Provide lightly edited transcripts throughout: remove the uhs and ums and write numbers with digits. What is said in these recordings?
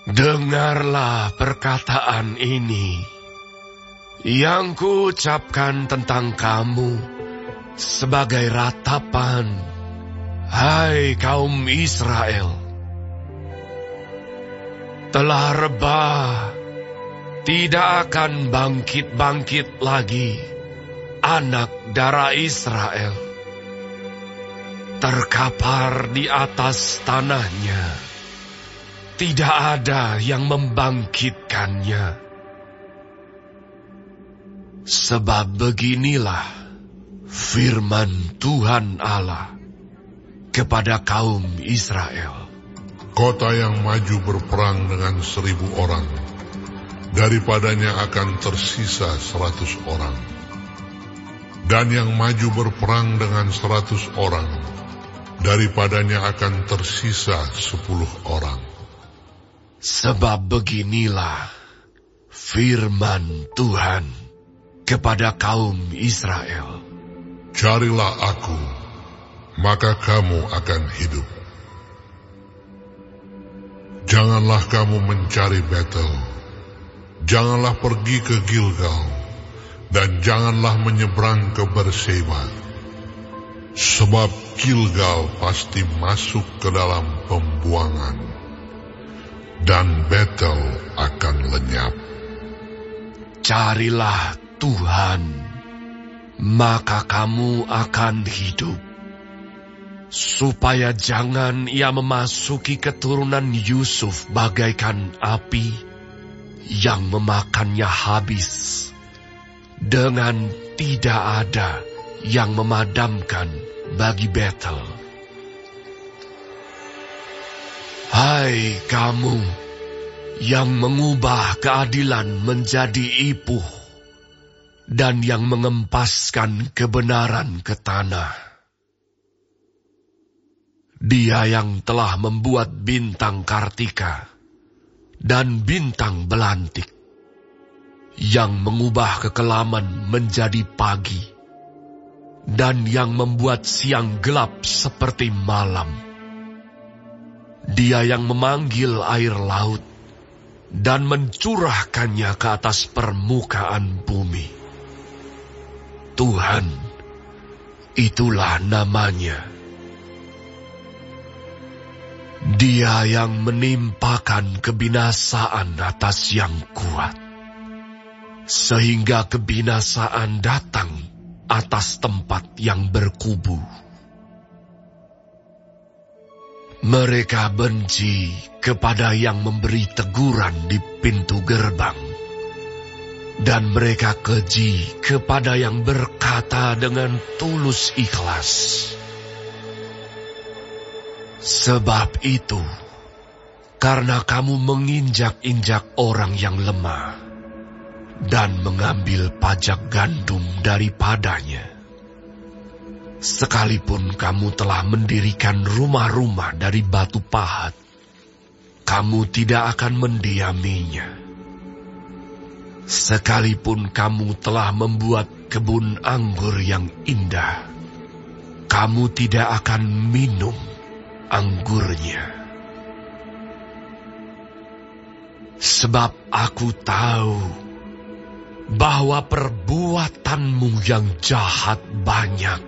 Dengarlah perkataan ini yang kuucapkan tentang kamu sebagai ratapan, hai kaum Israel. Telah rebah, tidak akan bangkit-bangkit lagi anak darah Israel. Terkapar di atas tanahnya, tidak ada yang membangkitkannya. Sebab beginilah firman Tuhan Allah kepada kaum Israel. Kota yang maju berperang dengan 1.000 orang, daripadanya akan tersisa 100 orang. Dan yang maju berperang dengan 100 orang, daripadanya akan tersisa 10 orang. Sebab beginilah firman Tuhan kepada kaum Israel. Carilah aku, maka kamu akan hidup. Janganlah kamu mencari Betel, janganlah pergi ke Gilgal, dan janganlah menyeberang ke Berseba. Sebab Gilgal pasti masuk ke dalam pembuangan, dan Betel akan lenyap. Carilah Tuhan, maka kamu akan hidup, supaya jangan ia memasuki keturunan Yusuf bagaikan api yang memakannya habis, dengan tidak ada yang memadamkan bagi Betel. Hai kamu yang mengubah keadilan menjadi ipuh dan yang mengempaskan kebenaran ke tanah. Dia yang telah membuat bintang Kartika dan bintang belantik, yang mengubah kekelaman menjadi pagi, dan yang membuat siang gelap seperti malam. Dia yang memanggil air laut dan mencurahkannya ke atas permukaan bumi. Tuhan, itulah namanya. Dia yang menimpakan kebinasaan atas yang kuat, sehingga kebinasaan datang atas tempat yang berkubu. Mereka benci kepada yang memberi teguran di pintu gerbang, dan mereka keji kepada yang berkata dengan tulus ikhlas. Sebab itu, karena kamu menginjak-injak orang yang lemah dan mengambil pajak gandum daripadanya, sekalipun kamu telah mendirikan rumah-rumah dari batu pahat, kamu tidak akan mendiaminya. Sekalipun kamu telah membuat kebun anggur yang indah, kamu tidak akan minum anggurnya. Sebab aku tahu bahwa perbuatanmu yang jahat banyak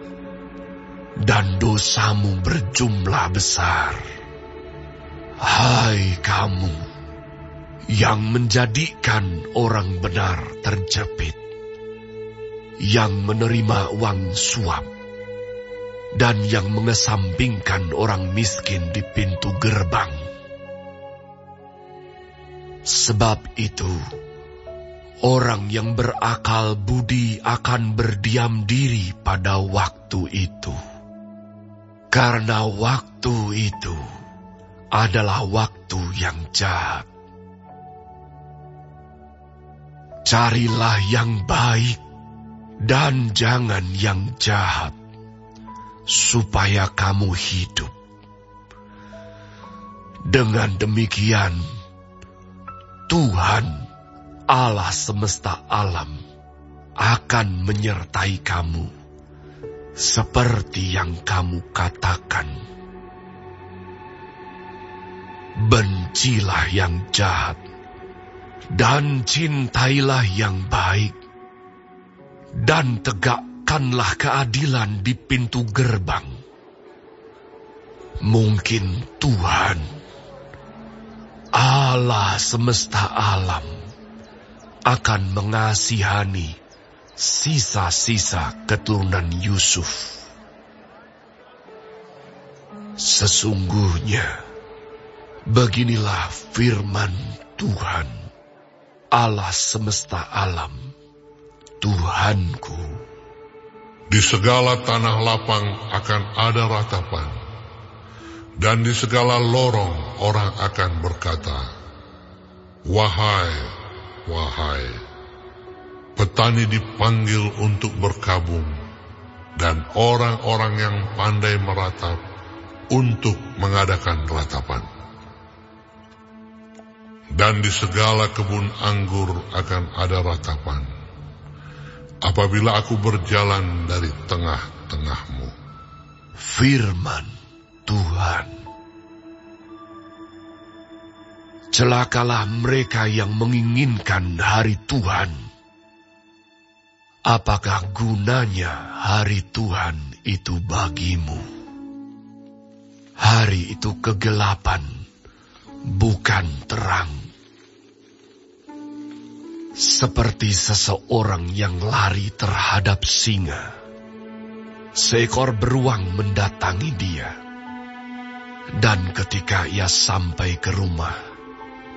dan dosamu berjumlah besar. Hai kamu yang menjadikan orang benar terjepit, yang menerima uang suap, dan yang mengesampingkan orang miskin di pintu gerbang. Sebab itu, orang yang berakal budi akan berdiam diri pada waktu itu, karena waktu itu adalah waktu yang jahat. Carilah yang baik dan jangan yang jahat, supaya kamu hidup. Dengan demikian, Tuhan Allah semesta alam akan menyertai kamu seperti yang kamu katakan. bencilah yang jahat, dan cintailah yang baik, dan tegakkanlah keadilan di pintu gerbang. Mungkin Tuhan, Allah semesta alam, akan mengasihani sisa-sisa keturunan Yusuf. Sesungguhnya, beginilah firman Tuhan, Allah semesta alam, Tuhanku. Di segala tanah lapang akan ada ratapan, dan di segala lorong orang akan berkata, "Wahai, wahai." Petani dipanggil untuk berkabung, dan orang-orang yang pandai meratap untuk mengadakan ratapan. Dan di segala kebun anggur akan ada ratapan, apabila aku berjalan dari tengah-tengahmu. Firman Tuhan. Celakalah mereka yang menginginkan hari Tuhan. Apakah gunanya hari Tuhan itu bagimu? Hari itu kegelapan, bukan terang. Seperti seseorang yang lari terhadap singa. Seekor beruang mendatangi dia. Dan ketika ia sampai ke rumah,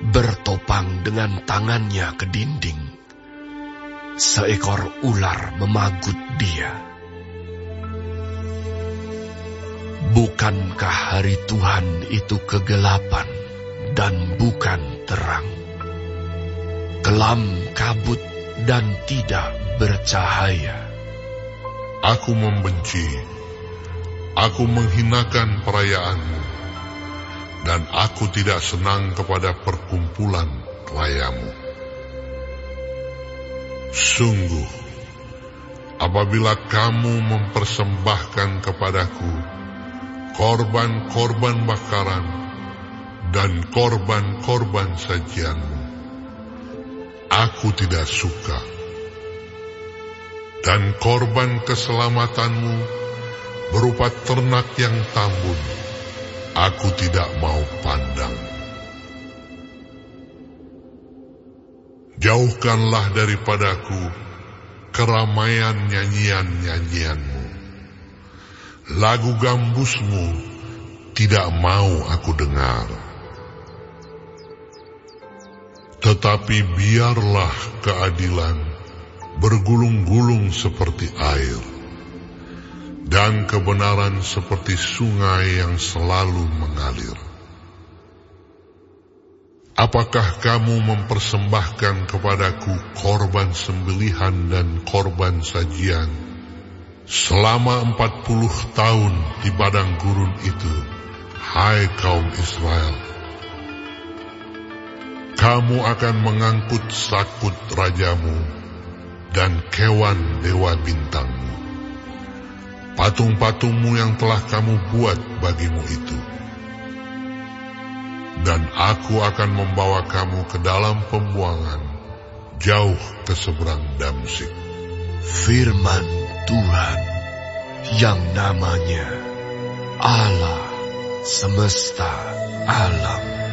bertopang dengan tangannya ke dinding, seekor ular memagut dia. Bukankah hari Tuhan itu kegelapan dan bukan terang? Kelam kabut dan tidak bercahaya. Aku membenci, aku menghinakan perayaanmu, dan aku tidak senang kepada perkumpulan rayamu. Sungguh, apabila kamu mempersembahkan kepadaku korban-korban bakaran dan korban-korban sajianmu, aku tidak suka. Dan korban keselamatanmu berupa ternak yang tambun, aku tidak mau pandang. Jauhkanlah daripadaku keramaian nyanyian-nyanyianmu. Lagu gambusmu tidak mau aku dengar. Tetapi biarlah keadilan bergulung-gulung seperti air, dan kebenaran seperti sungai yang selalu mengalir. Apakah kamu mempersembahkan kepadaku korban sembelihan dan korban sajian selama 40 tahun di padang gurun itu, hai kaum Israel? Kamu akan mengangkut sakut rajamu dan kewan dewa bintangmu, patung-patungmu yang telah kamu buat bagimu itu. Dan aku akan membawa kamu ke dalam pembuangan, jauh ke seberang Damsyik. Firman Tuhan yang namanya Allah semesta alam.